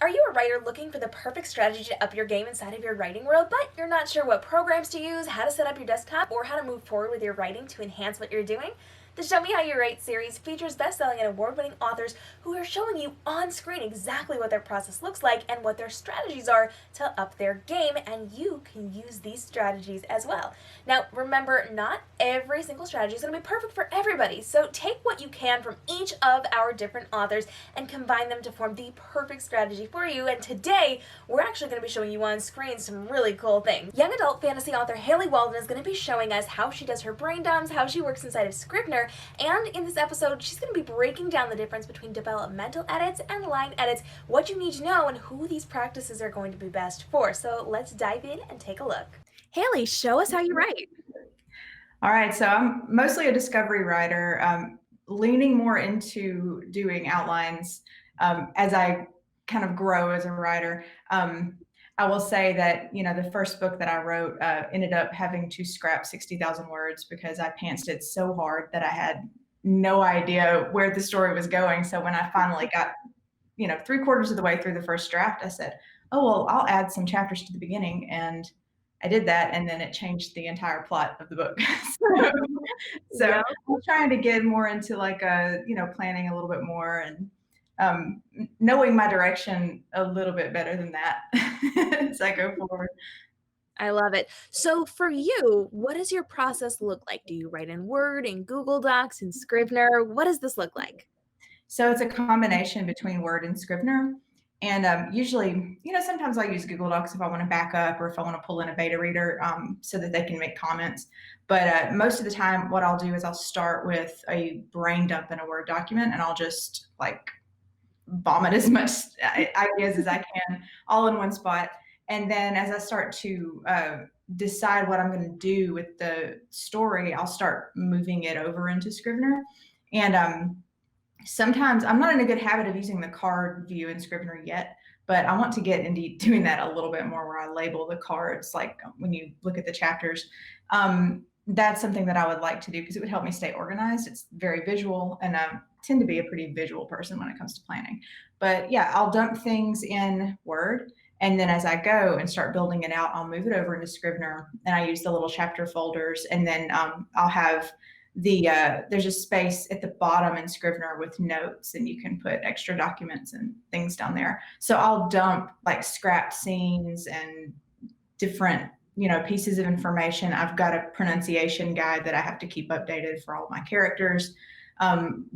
Are you a writer looking for the perfect strategy to up your game inside of your writing world, but you're not sure what programs to use, how to set up your desktop, or how to move forward with your writing to enhance what you're doing? The Show Me How You Write series features best-selling and award-winning authors who are showing you on screen exactly what their process looks like and what their strategies are to up their game, and you can use these strategies as well. Now, remember, not every single strategy is going to be perfect for everybody, so take what you can from each of our different authors and combine them to form the perfect strategy for you. And today, we're actually going to be showing you on screen some really cool things. Young adult fantasy author Haley Walden is going to be showing us how she does her brain dumps, how she works inside of Scrivener, and in this episode, she's going to be breaking down the difference between developmental edits and line edits, what you need to know, and who these practices are going to be best for. So let's dive in and take a look. Haley, show us how you write. All right, so I'm mostly a discovery writer, leaning more into doing outlines as I kind of grow as a writer. I will say that, the first book that I wrote ended up having to scrap 60,000 words because I pantsed it so hard that I had no idea where the story was going. So when I finally got, 3/4 of the way through the first draft, I said, oh, well, I'll add some chapters to the beginning. And I did that, and then it changed the entire plot of the book. so Yeah. I'm trying to get more into planning a little bit more and knowing my direction a little bit better than that as I go forward. I love it. So for you, what does your process look like? Do you write in Word, in Google Docs, in Scrivener? What does this look like? So it's a combination between Word and Scrivener. And usually, sometimes I use Google Docs if I want to back up or if I want to pull in a beta reader so that they can make comments. But most of the time, what I'll do is I'll start with a brain dump in a Word document, and I'll just vomit as much ideas as I can all in one spot. And then as I start to decide what I'm going to do with the story, I'll start moving it over into Scrivener. And sometimes I'm not in a good habit of using the card view in Scrivener yet, but I want to get into doing that a little bit more where I label the cards, like when you look at the chapters. That's something that I would like to do because it would help me stay organized. It's very visual, and I tend to be a pretty visual person when it comes to planning. But yeah, I'll dump things in Word, and then as I go and start building it out, I'll move it over into Scrivener, and I use the little chapter folders, and then I'll have there's a space at the bottom in Scrivener with notes, and you can put extra documents and things down there. So I'll dump scrapped scenes and different pieces of information. I've got a pronunciation guide that I have to keep updated for all my characters,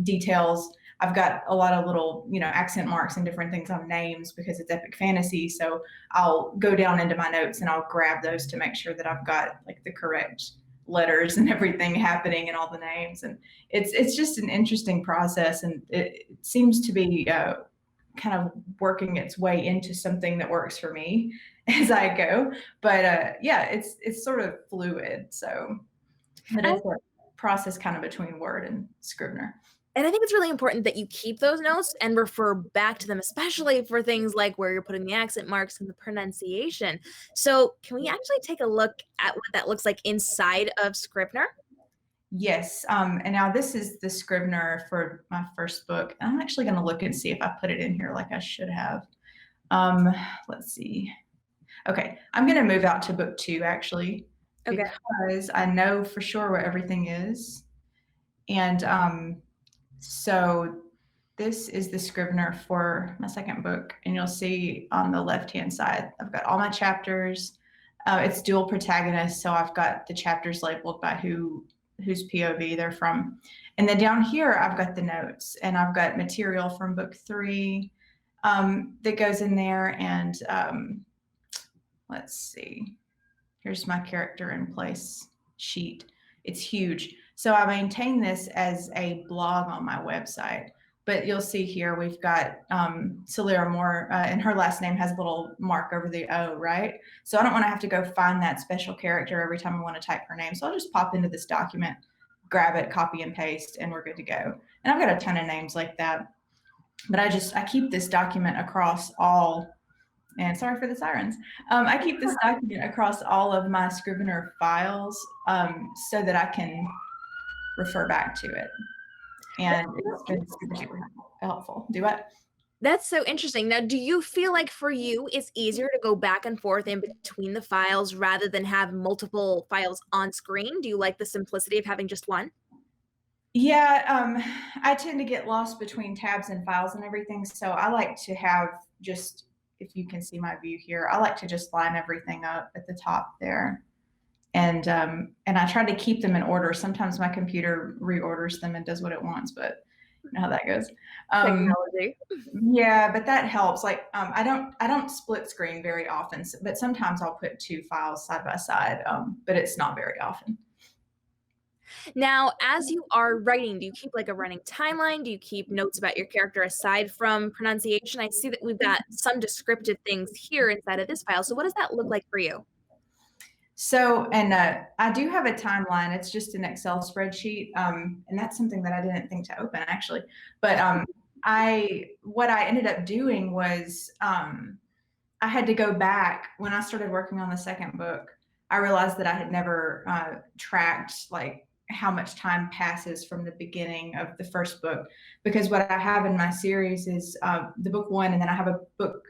details. I've got a lot of little, accent marks and different things on names because it's epic fantasy. So I'll go down into my notes and I'll grab those to make sure that I've got the correct letters and everything happening and all the names. And it's just an interesting process, and it seems to be kind of working its way into something that works for me as I go. But yeah, it's sort of fluid. So, but it's a process kind of between Word and Scrivener. And I think it's really important that you keep those notes and refer back to them, especially for things like where you're putting the accent marks and the pronunciation. So can we actually take a look at what that looks like inside of Scrivener? Yes. And now this is the Scrivener for my first book. I'm actually going to look and see if I put it in here like I should have. Let's see. Okay. I'm going to move out to book 2 actually, because I know for sure where everything is. And so this is the Scrivener for my second book, and you'll see on the left-hand side, I've got all my chapters. It's dual protagonist, so I've got the chapters labeled by whose POV they're from. And then down here, I've got the notes, and I've got material from book 3 that goes in there. And let's see. Here's my character in place sheet. It's huge. So I maintain this as a blog on my website. But you'll see here we've got Celera Moore, and her last name has a little mark over the O, right? So I don't want to have to go find that special character every time I want to type her name. So I'll just pop into this document, grab it, copy and paste, and we're good to go. And I've got a ton of names like that. But I keep this document across all, and sorry for the sirens. I keep this document across all of my Scrivener files so that I can refer back to it. And it's been super, super helpful. Do what? That's so interesting. Now, do you feel like for you, it's easier to go back and forth in between the files rather than have multiple files on screen? Do you like the simplicity of having just one? Yeah, I tend to get lost between tabs and files and everything, so I like to have just, if you can see my view here, I like to just line everything up at the top there. And I try to keep them in order. Sometimes my computer reorders them and does what it wants, but you know how that goes. Um, Technology. yeah, but that helps. Like, I don't split screen very often, but sometimes I'll put two files side by side, but it's not very often. Now, as you are writing, do you keep like a running timeline? Do you keep notes about your character aside from pronunciation? I see that we've got some descriptive things here inside of this file. So, what does that look like for you? So, and I do have a timeline. It's just an Excel spreadsheet, and that's something that I didn't think to open actually. But what I ended up doing was I had to go back when I started working on the second book. I realized that I had never tracked like how much time passes from the beginning of the first book, because what I have in my series is the book one, and then I have a book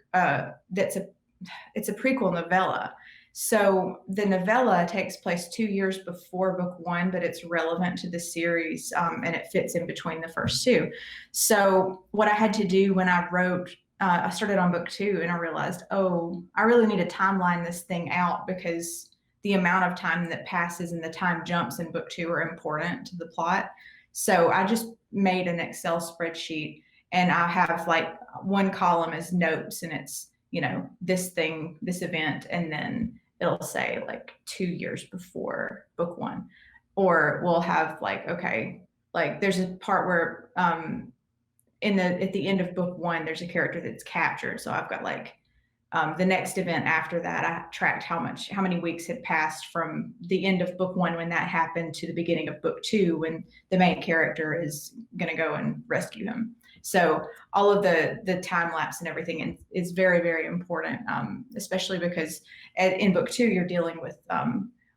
it's a prequel novella. So the novella takes place 2 years before book one, but it's relevant to the series, and it fits in between the first two. So what I had to do when I wrote, I started on book two and I realized, oh, I really need to timeline this thing out because the amount of time that passes and the time jumps in book two are important to the plot. So I just made an Excel spreadsheet, and I have like one column as notes, and it's, this thing, this event, and then it'll say like 2 years before book one. Or we'll have like, okay, like there's a part where at the end of book one, there's a character that's captured. So I've got like the next event after that, I tracked how many weeks had passed from the end of book one when that happened to the beginning of book two when the main character is going to go and rescue him. So all of the time lapse and everything is very, very important, especially because in book two you're dealing with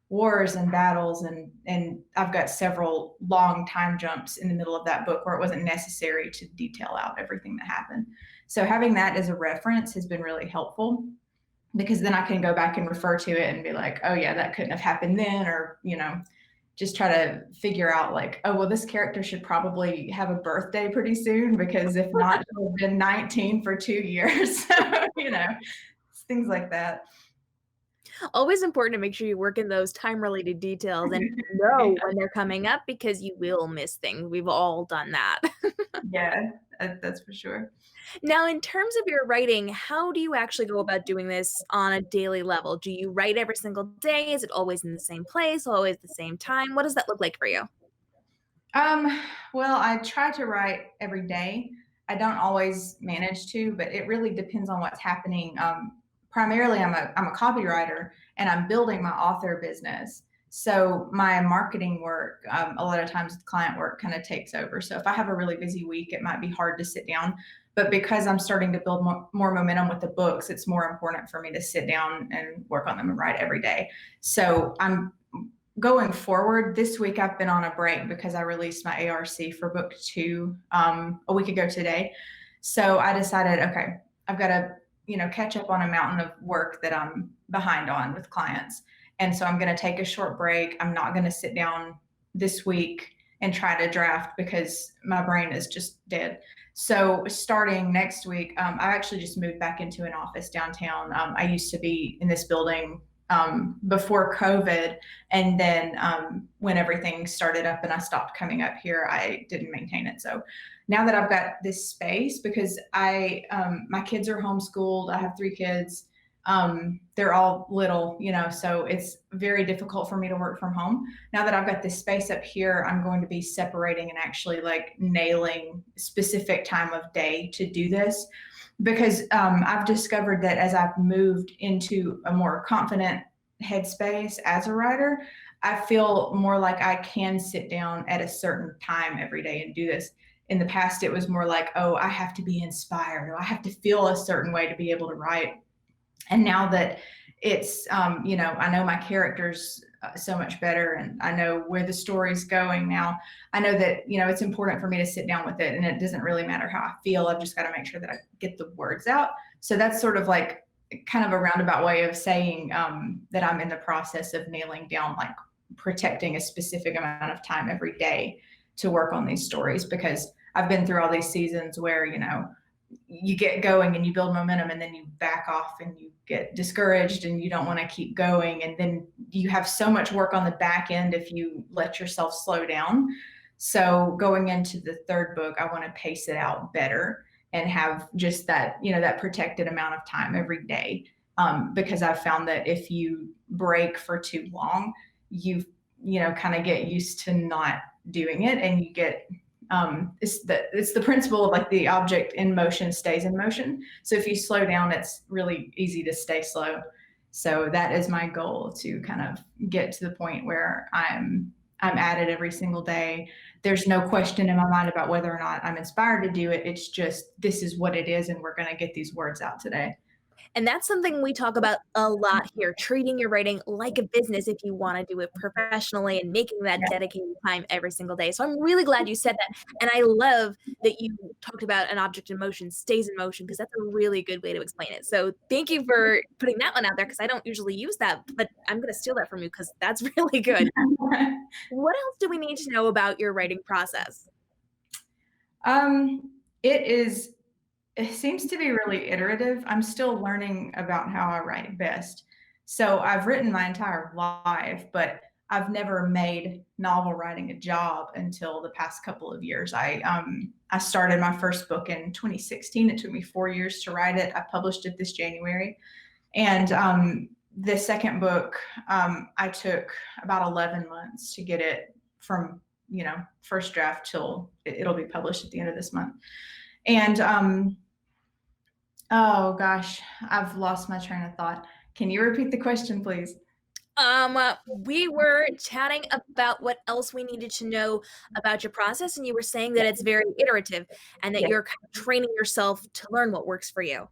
wars and battles, and I've got several long time jumps in the middle of that book where it wasn't necessary to detail out everything that happened. So having that as a reference has been really helpful, because then I can go back and refer to it and be like, oh yeah, that couldn't have happened then, or just try to figure out like, oh well, this character should probably have a birthday pretty soon, because if not, she'll have been 19 for 2 years. So, things like that. Always important to make sure you work in those time related details and know when they're coming up because you will miss things. We've all done that. Yeah, that's for sure. Now, in terms of your writing, how do you actually go about doing this on a daily level? Do you write every single day? Is it always in the same place, always the same time? What does that look like for you? Um, well, I try to write every day. I don't always manage to, but it really depends on what's happening. Primarily, I'm a copywriter, and I'm building my author business. So my marketing work, a lot of times client work kind of takes over. So if I have a really busy week, it might be hard to sit down. But because I'm starting to build more momentum with the books, it's more important for me to sit down and work on them and write every day. So I'm going forward. This week I've been on a break because I released my ARC for book two a week ago today. So I decided, okay, I've got to catch up on a mountain of work that I'm behind on with clients. And so I'm going to take a short break. I'm not going to sit down this week and try to draft because my brain is just dead. So starting next week, I actually just moved back into an office downtown. I used to be in this building before COVID. And then when everything started up and I stopped coming up here, I didn't maintain it. So now that I've got this space, because my kids are homeschooled, I have 3 kids. They're all little, so it's very difficult for me to work from home. Now that I've got this space up here, I'm going to be separating and actually like nailing specific time of day to do this, because I've discovered that as I've moved into a more confident headspace as a writer, I feel more like I can sit down at a certain time every day and do this. In the past, it was more like, oh, I have to be inspired, or I have to feel a certain way to be able to write. And now that it's, I know my characters so much better, and I know where the story's going now. I know that, it's important for me to sit down with it, and it doesn't really matter how I feel. I've just got to make sure that I get the words out. So that's sort of like kind of a roundabout way of saying that I'm in the process of nailing down, like protecting a specific amount of time every day to work on these stories, because I've been through all these seasons where, you get going and you build momentum, and then you back off and you get discouraged and you don't want to keep going. And then you have so much work on the back end if you let yourself slow down. So going into the third book, I want to pace it out better and have just that, that protected amount of time every day. Because I've found that if you break for too long, you kind of get used to not doing it, and you get, it's the principle of like the object in motion stays in motion. So if you slow down, it's really easy to stay slow. So that is my goal, to kind of get to the point where I'm at it every single day. There's no question in my mind about whether or not I'm inspired to do it. It's just, this is what it is, and we're going to get these words out today. And that's something we talk about a lot here, treating your writing like a business if you want to do it professionally, and making that dedicated time every single day. So I'm really glad you said that. And I love that you talked about an object in motion stays in motion, because that's a really good way to explain it. So thank you for putting that one out there, because I don't usually use that, but I'm going to steal that from you because that's really good. What else do we need to know about your writing process? It seems to be really iterative. I'm still learning about how I write best. So I've written my entire life, but I've never made novel writing a job until the past couple of years. I started my first book in 2016. It took me 4 years to write it. I published it this January. And the second book, I took about 11 months to get it from, first draft till it'll be published at the end of this month. And oh gosh, I've lost my train of thought. Can you repeat the question, please? We were chatting about what else we needed to know about your process, and you were saying that it's very iterative, and that you're kind of training yourself to learn what works for you.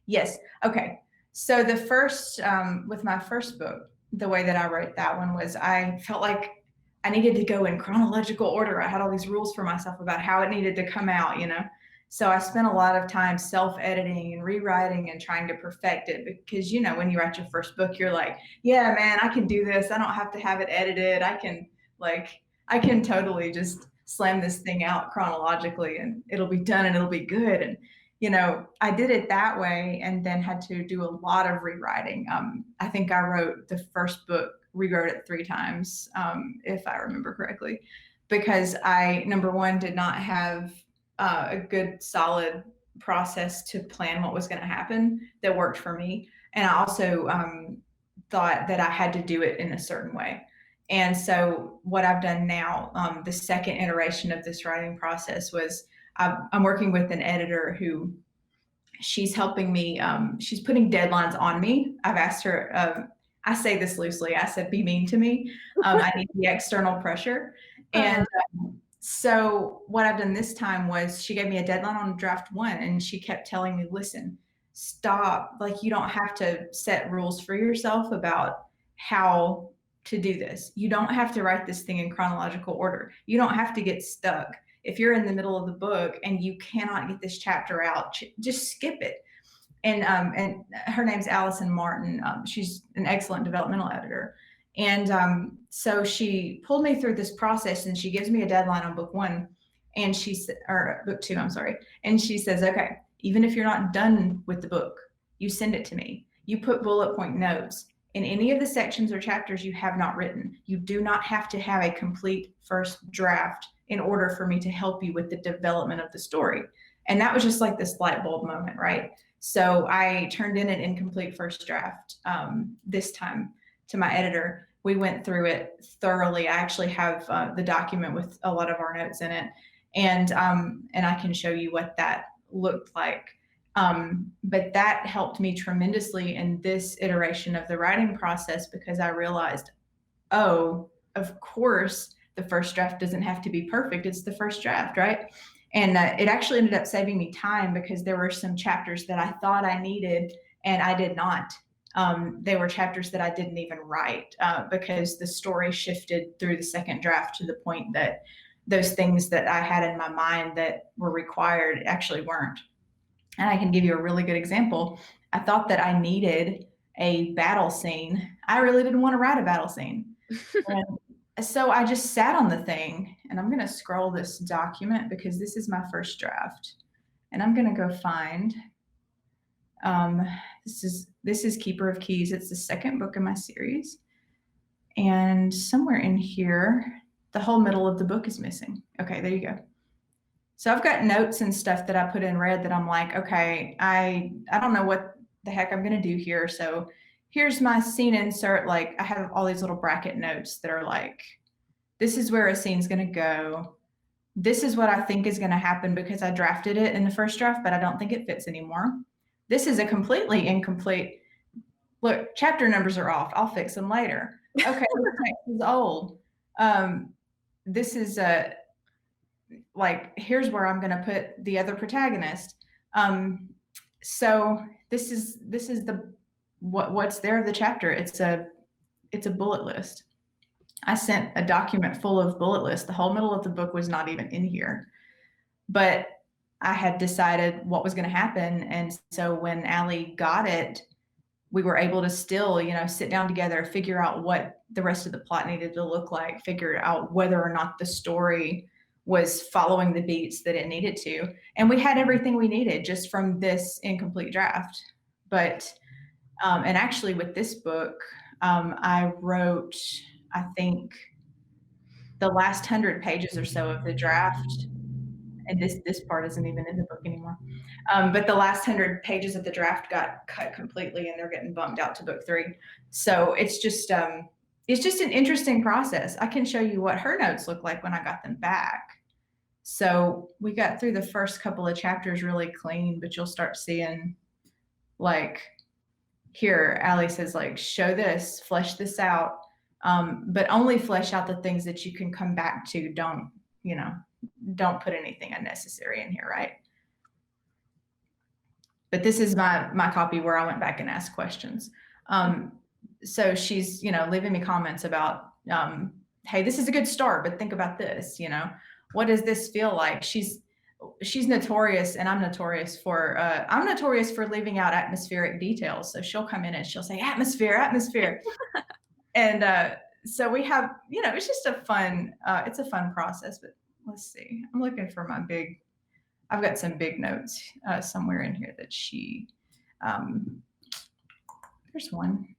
Yes. Okay. So with my first book, the way that I wrote that one was, I felt like I needed to go in chronological order. I had all these rules for myself about how it needed to come out, So I spent a lot of time self-editing and rewriting and trying to perfect it, because, when you write your first book, you're like, yeah, man, I can do this. I don't have to have it edited. I can totally just slam this thing out chronologically, and it'll be done and it'll be good. And, I did it that way, and then had to do a lot of rewriting. I think I wrote the first book, rewrote it 3 times, if I remember correctly, because I, number one, did not have a good solid process to plan what was going to happen that worked for me. And I also thought that I had to do it in a certain way. And so what I've done now, the second iteration of this writing process, was I'm working with an editor who, she's helping me. She's putting deadlines on me. I've asked her, I say this loosely, I said, be mean to me. I need the external pressure. And so what I've done this time was, she gave me a deadline on draft 1, and she kept telling me, listen, stop. Like, you don't have to set rules for yourself about how to do this. You don't have to write this thing in chronological order. You don't have to get stuck. If you're in the middle of the book and you cannot get this chapter out, just skip it. And her name's Allison Martin. She's an excellent developmental editor. And so she pulled me through this process, and she gives me a deadline on book 1, and or book 2, I'm sorry. And she says, okay, even if you're not done with the book, you send it to me. You put bullet point notes in any of the sections or chapters you have not written. You do not have to have a complete first draft in order for me to help you with the development of the story. And that was just like this light bulb moment, right? So I turned in an incomplete first draft this time to my editor. We went through it thoroughly. I actually have the document with a lot of our notes in it, and I can show you what that looked like. But that helped me tremendously in this iteration of the writing process, because I realized, oh, of course, the first draft doesn't have to be perfect. It's the first draft, right? And it actually ended up saving me time, because there were some chapters that I thought I needed and I did not. they were chapters that I didn't even write because the story shifted through the second draft to the point that those things that I had in my mind that were required actually weren't. And I can give you a really good example. I thought that I needed a battle scene. I really didn't want to write a battle scene. And so I just sat on the thing, and I'm going to scroll this document because this is my first draft. And I'm going to go find, this is Keeper of Keys. It's the second book in my series. And somewhere in here, the whole middle of the book is missing. Okay, there you go. So I've got notes and stuff that I put in red that I'm like, okay, I don't know what the heck I'm going to do here. So here's my scene insert. Like I have all these little bracket notes that are like, this is where a scene's going to go. This is what I think is going to happen because I drafted it in the first draft, but I don't think it fits anymore. This is a completely incomplete. Look, chapter numbers are off. I'll fix them later. Okay, the text is old. This is like, here's where I'm going to put the other protagonist. So this is the what's there of the chapter. It's a bullet list. I sent a document full of bullet lists. The whole middle of the book was not even in here, but I had decided what was going to happen. And so when Allie got it, we were able to still, sit down together, figure out what the rest of the plot needed to look like, figure out whether or not the story was following the beats that it needed to. And we had everything we needed just from this incomplete draft. But, and actually with this book, I wrote, I think, the last 100 pages or so of the draft. And this part isn't even in the book anymore. But the last 100 pages of the draft got cut completely and they're getting bumped out to book 3. So it's just an interesting process. I can show you what her notes look like when I got them back. So we got through the first couple of chapters really clean, but you'll start seeing, like, here, Allie says, like, show this, flesh this out, but only flesh out the things that you can come back to. Don't put anything unnecessary in here, right? But this is my copy where I went back and asked questions. So she's, leaving me comments about, hey, this is a good start, but think about this, what does this feel like? She's notorious, and I'm notorious for leaving out atmospheric details. So she'll come in and she'll say, atmosphere. And so we have, it's just it's a fun process, but let's see. I'm looking for I've got some big notes somewhere in here that she, there's one.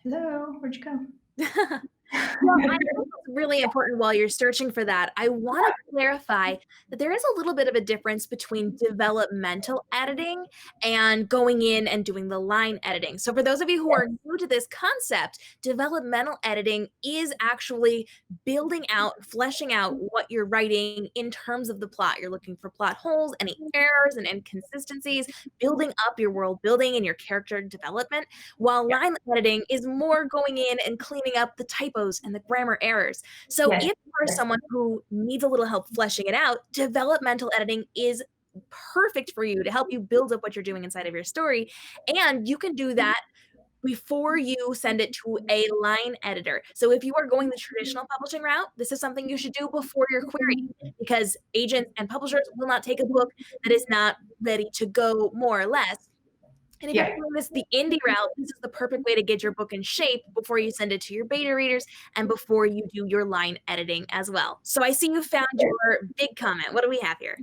Hello, where'd you go? Well, I think it's really important while you're searching for that. I want to clarify that there is a little bit of a difference between developmental editing and going in and doing the line editing. So for those of you who are new to this concept, developmental editing is actually building out, fleshing out what you're writing in terms of the plot. You're looking for plot holes, any errors and inconsistencies, building up your world building and your character development, while line editing is more going in and cleaning up the typos and the grammar errors. So if you're someone who needs a little help fleshing it out, developmental editing is perfect for you to help you build up what you're doing inside of your story. And you can do that before you send it to a line editor. So if you are going the traditional publishing route, this is something you should do before your query, because agents and publishers will not take a book that is not ready to go, more or less. And if you're doing this the indie route, this is the perfect way to get your book in shape before you send it to your beta readers and before you do your line editing as well. So I see you found your big comment. What do we have here?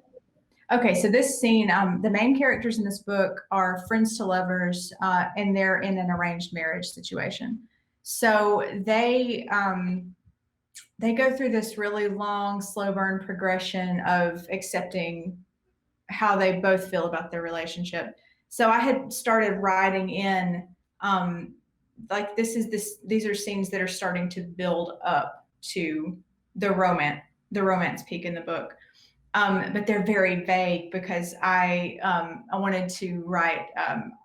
Okay, so this scene, the main characters in this book are friends to lovers, and they're in an arranged marriage situation. So they go through this really long, slow burn progression of accepting how they both feel about their relationship. So I had started writing in, like these are scenes that are starting to build up to the romance peak in the book. But they're very vague because I wanted to write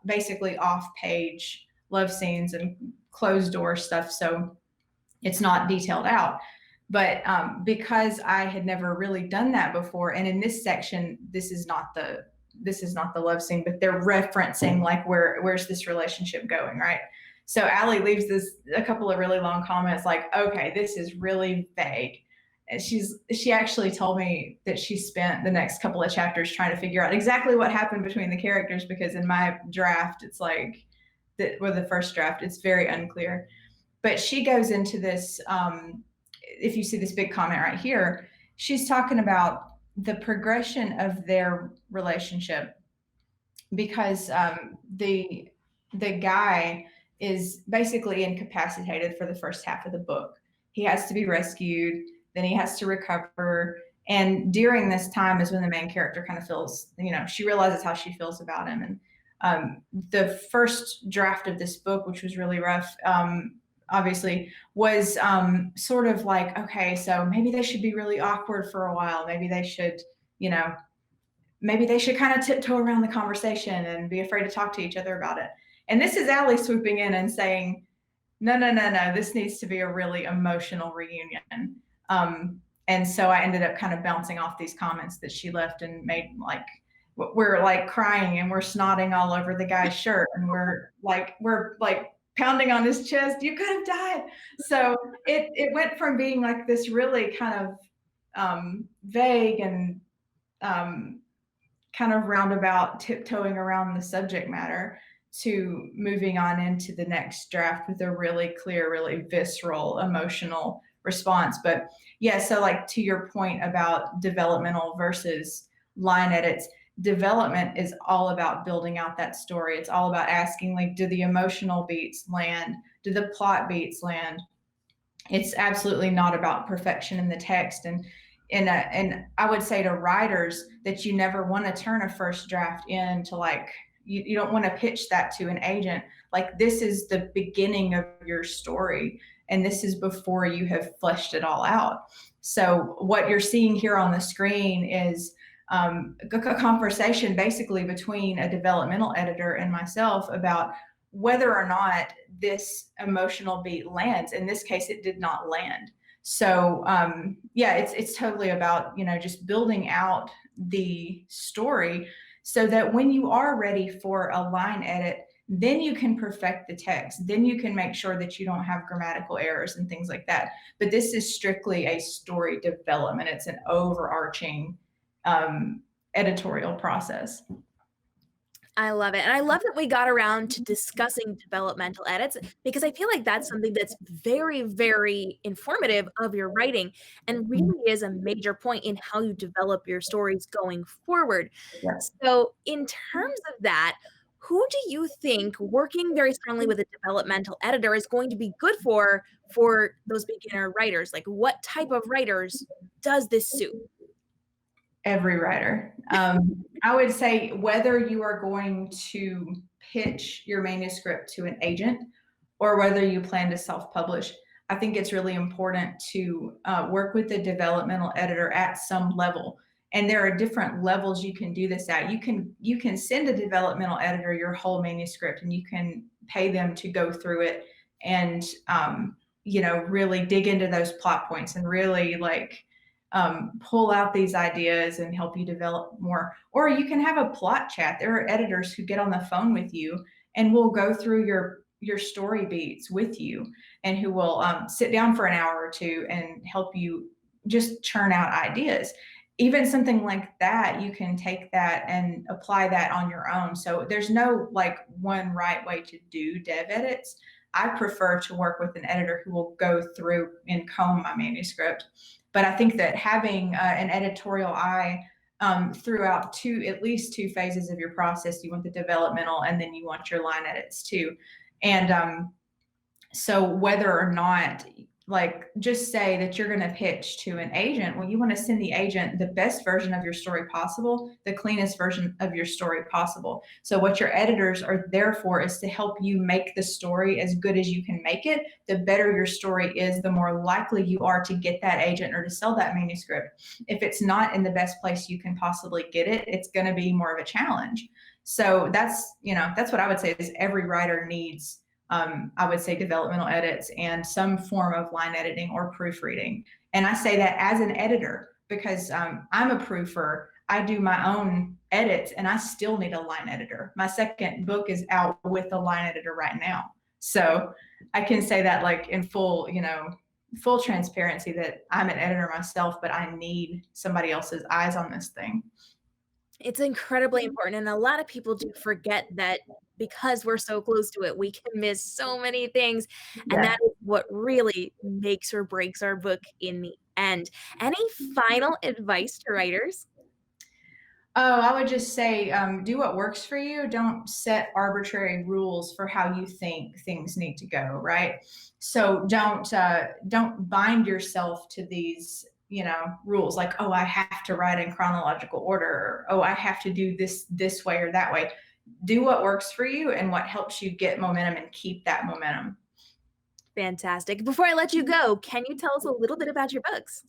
basically off-page love scenes and closed door stuff, so it's not detailed out. But because I had never really done that before, and in this section, this is not the love scene, but they're referencing like where's this relationship going, right? So Allie leaves a couple of really long comments like, okay, this is really vague. And she actually told me that she spent the next couple of chapters trying to figure out exactly what happened between the characters, because in my draft, it's like, the first draft, it's very unclear. But she goes into this, if you see this big comment right here, she's talking about the progression of their relationship, because the guy is basically incapacitated for the first half of the book. He has to be rescued, then he has to recover. And during this time is when the main character kind of feels, she realizes how she feels about him. And the first draft of this book, which was really rough, obviously, was sort of like, okay, so maybe they should be really awkward for a while. Maybe they should, kind of tiptoe around the conversation and be afraid to talk to each other about it. And this is Allie swooping in and saying, no, this needs to be a really emotional reunion. And so I ended up kind of bouncing off these comments that she left and made, like, we're like crying and we're snotting all over the guy's shirt, and we're like pounding on his chest. You could have died. So it went from being like this really kind of vague and kind of roundabout tiptoeing around the subject matter to moving on into the next draft with a really clear, really visceral, emotional response. But yeah, so like to your point about developmental versus line edits, development is all about building out that story. It's all about asking, like, do the emotional beats land? Do the plot beats land? It's absolutely not about perfection in the text. And I would say to writers that you never want to turn a first draft into, like, you don't want to pitch that to an agent. Like, this is the beginning of your story, and this is before you have fleshed it all out. So what you're seeing here on the screen is a conversation basically between a developmental editor and myself about whether or not this emotional beat lands. In this case, it did not land. So yeah, it's totally about, just building out the story so that when you are ready for a line edit, then you can perfect the text. Then you can make sure that you don't have grammatical errors and things like that. But this is strictly a story development. It's an overarching editorial process. I love it. And I love that we got around to discussing developmental edits, because I feel like that's something that's very, very informative of your writing and really is a major point in how you develop your stories going forward. Yeah. So in terms of that, who do you think working very strongly with a developmental editor is going to be good for those beginner writers? Like, what type of writers does this suit? Every writer. I would say whether you are going to pitch your manuscript to an agent or whether you plan to self-publish, I think it's really important to work with the developmental editor at some level. And there are different levels you can do this at. You can send a developmental editor your whole manuscript, and you can pay them to go through it and really dig into those plot points and really pull out these ideas and help you develop more. Or you can have a plot chat. There are editors who get on the phone with you and will go through your story beats with you, and who will sit down for an hour or two and help you just churn out ideas. Even something like that, you can take that and apply that on your own. So there's no one right way to do dev edits. I prefer to work with an editor who will go through and comb my manuscript. But I think that having an editorial eye throughout at least two phases of your process, you want the developmental and then you want your line edits too. And so whether or not, just say that you're going to pitch to an agent, well, you want to send the agent the best version of your story possible, the cleanest version of your story possible. So what your editors are there for is to help you make the story as good as you can make it. The better your story is, the more likely you are to get that agent or to sell that manuscript. If it's not in the best place you can possibly get it, it's going to be more of a challenge. So that's what I would say is every writer needs, I would say, developmental edits and some form of line editing or proofreading. And I say that as an editor because I'm a proofer. I do my own edits and I still need a line editor. My second book is out with a line editor right now. So I can say that like in full, full transparency that I'm an editor myself, but I need somebody else's eyes on this thing. It's incredibly important, and a lot of people do forget that because we're so close to it, we can miss so many things, and Yeah. that is what really makes or breaks our book in the end. Any final advice to writers? Oh, I would just say do what works for you. Don't set arbitrary rules for how you think things need to go, right? So don't bind yourself to these rules like, oh, I have to write in chronological order, or oh, I have to do this way or that way. Do what works for you and what helps you get momentum and keep that momentum. Fantastic. Before I let you go, can you tell us a little bit about your books?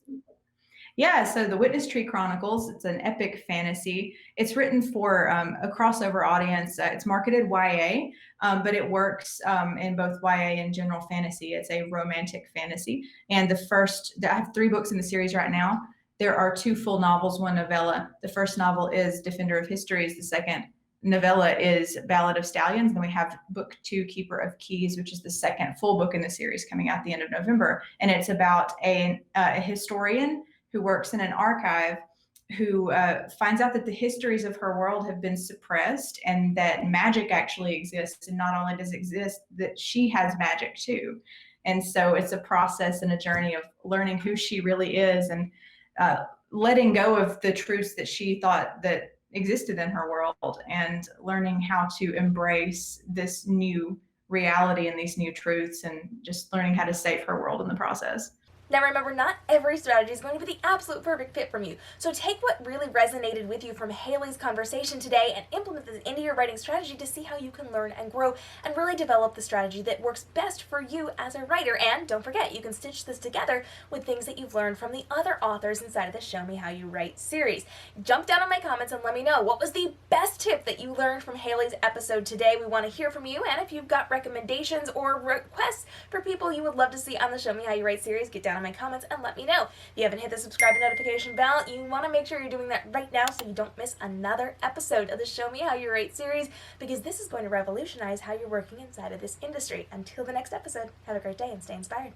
Yeah, so the Witness Tree Chronicles, it's an epic fantasy. It's written for a crossover audience. It's marketed YA, but it works in both YA and general fantasy. It's a romantic fantasy. And I have 3 books in the series right now. There are 2 full novels, 1 novella. The first novel is Defender of Histories. The second novella is Ballad of Stallions. Then we have book 2, Keeper of Keys, which is the second full book in the series coming out the end of November. And it's about a historian who works in an archive who finds out that the histories of her world have been suppressed and that magic actually exists. And not only does it exist, that she has magic too. And so it's a process and a journey of learning who she really is and letting go of the truths that she thought that existed in her world and learning how to embrace this new reality and these new truths and just learning how to save her world in the process. Now remember, not every strategy is going to be the absolute perfect fit from you. So take what really resonated with you from Haley's conversation today and implement this into your writing strategy to see how you can learn and grow and really develop the strategy that works best for you as a writer. And don't forget, you can stitch this together with things that you've learned from the other authors inside of the Show Me How You Write series. Jump down in my comments and let me know what was the best tip that you learned from Haley's episode today. We want to hear from you, and if you've got recommendations or requests for people you would love to see on the Show Me How You Write series, get down in my comments and let me know. If you haven't hit the subscribe and notification bell, you want to make sure you're doing that right now so you don't miss another episode of the Show Me How You Write series, because this is going to revolutionize how you're working inside of this industry. Until the next episode, have a great day and stay inspired.